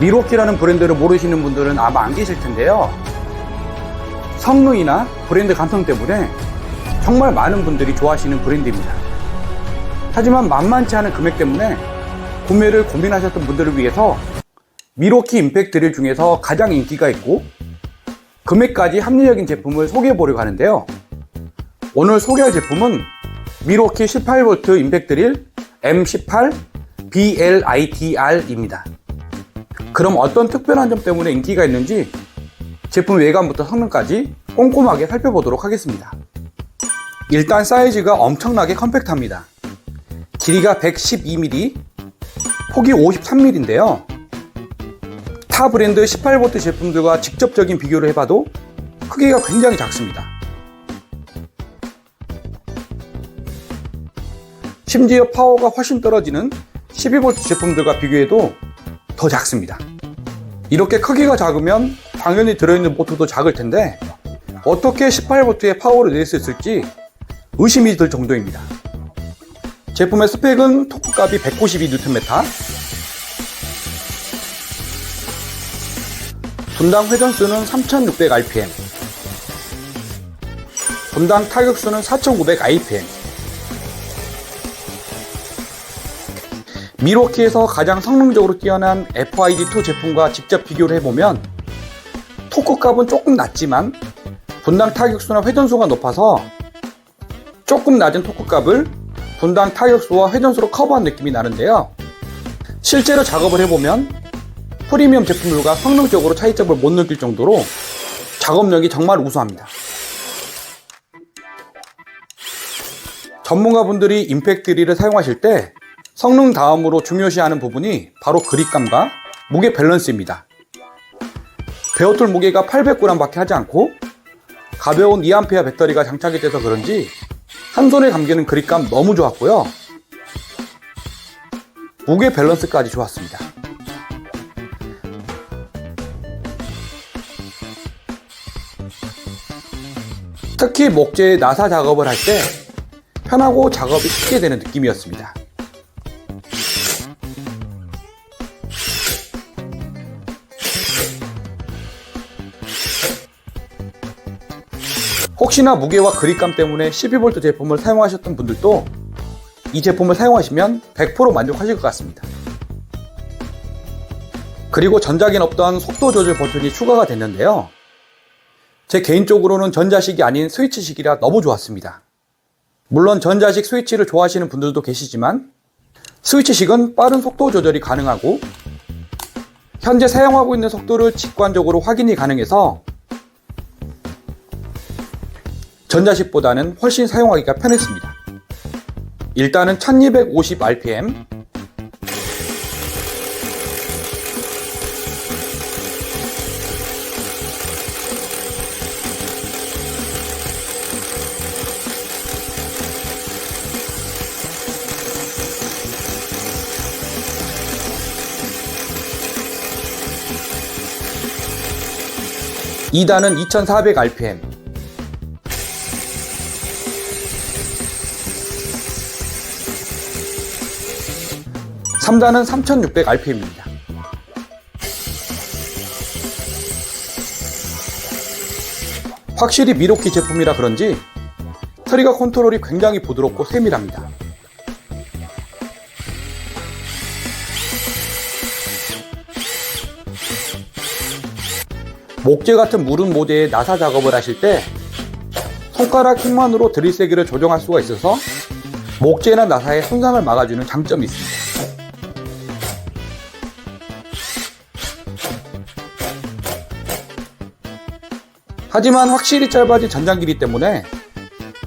미로키라는 브랜드를 모르시는 분들은 아마 안 계실 텐데요. 성능이나 브랜드 감성 때문에 정말 많은 분들이 좋아하시는 브랜드입니다. 하지만 만만치 않은 금액 때문에 구매를 고민하셨던 분들을 위해서 미로키 임팩 드릴 중에서 가장 인기가 있고 금액까지 합리적인 제품을 소개해 보려고 하는데요. 오늘 소개할 제품은 미로키 18V 임팩 드릴 M18 BLITR입니다. 그럼 어떤 특별한 점 때문에 인기가 있는지 제품 외관부터 성능까지 꼼꼼하게 살펴보도록 하겠습니다. 일단 사이즈가 엄청나게 컴팩트합니다. 길이가 112mm, 폭이 53mm인데요. 타 브랜드 18V 제품들과 직접적인 비교를 해봐도 크기가 굉장히 작습니다. 심지어 파워가 훨씬 떨어지는 12V 제품들과 비교해도 더 작습니다. 이렇게 크기가 작으면 당연히 들어있는 모터도 작을 텐데 어떻게 18V의 파워를 낼 수 있을지 의심이 들 정도입니다. 제품의 스펙은 토크값이 192Nm, 분당 회전수는 3600rpm, 분당 타격수는 4900rpm. 미로키에서 가장 성능적으로 뛰어난 FID2 제품과 직접 비교를 해보면 토크값은 조금 낮지만 분당 타격수나 회전수가 높아서 조금 낮은 토크값을 분당 타격수와 회전수로 커버한 느낌이 나는데요. 실제로 작업을 해보면 프리미엄 제품들과 성능적으로 차이점을 못 느낄 정도로 작업력이 정말 우수합니다. 전문가분들이 임팩 드릴을 사용하실 때 성능 다음으로 중요시하는 부분이 바로 그립감과 무게 밸런스입니다. 베어툴 무게가 800g 밖에 하지 않고 가벼운 2A 배터리가 장착이 돼서 그런지 한 손에 감기는 그립감 너무 좋았고요. 무게 밸런스까지 좋았습니다. 특히 목재에 나사 작업을 할 때 편하고 작업이 쉽게 되는 느낌이었습니다. 혹시나 무게와 그립감 때문에 12V 제품을 사용하셨던 분들도 이 제품을 사용하시면 100% 만족하실 것 같습니다. 그리고 전작엔 없던 속도 조절 버튼이 추가가 됐는데요. 제 개인적으로는 전자식이 아닌 스위치식이라 너무 좋았습니다. 물론 전자식 스위치를 좋아하시는 분들도 계시지만 스위치식은 빠른 속도 조절이 가능하고 현재 사용하고 있는 속도를 직관적으로 확인이 가능해서 전자식보다는 훨씬 사용하기가 편했습니다. 일단은 1250rpm, 이단은 2400rpm, 3단은 3600rpm입니다. 확실히 미로키 제품이라 그런지 트리거 컨트롤이 굉장히 부드럽고 세밀합니다. 목재 같은 무른 모재에 나사 작업을 하실 때 손가락 힘만으로 드릴 세기를 조정할 수가 있어서 목재나 나사의 손상을 막아주는 장점이 있습니다. 하지만 확실히 짧아진 전장 길이 때문에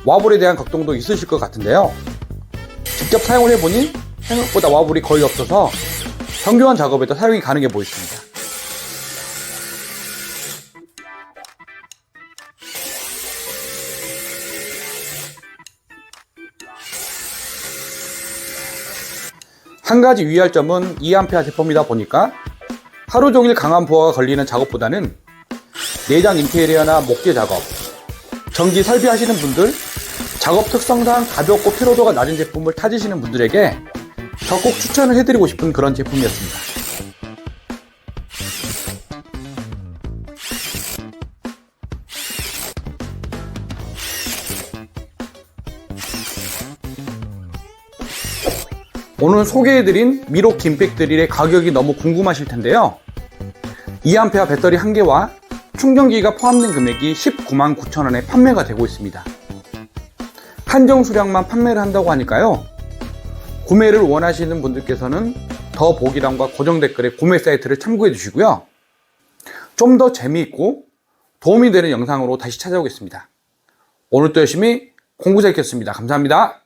와불에 대한 걱정도 있으실 것 같은데요. 직접 사용을 해보니 생각보다 와불이 거의 없어서 정교한 작업에도 사용이 가능해 보였습니다. 한 가지 유의할 점은 2A 제품이다 보니까 하루 종일 강한 부하가 걸리는 작업보다는 내장 인테리어나 목재 작업, 전기 설비하시는 분들, 작업 특성상 가볍고 피로도가 낮은 제품을 찾으시는 분들에게 적극 추천을 해드리고 싶은 그런 제품이었습니다. 오늘 소개해드린 미로 긴백 드릴의 가격이 너무 궁금하실 텐데요. 2A 배터리 1개와 충전기가 포함된 금액이 19만 9천 원에 판매가 되고 있습니다. 한정 수량만 판매를 한다고 하니까요. 구매를 원하시는 분들께서는 더보기란과 고정 댓글에 구매 사이트를 참고해 주시고요. 좀 더 재미있고 도움이 되는 영상으로 다시 찾아오겠습니다. 오늘도 열심히 공부 잘했습니다. 감사합니다.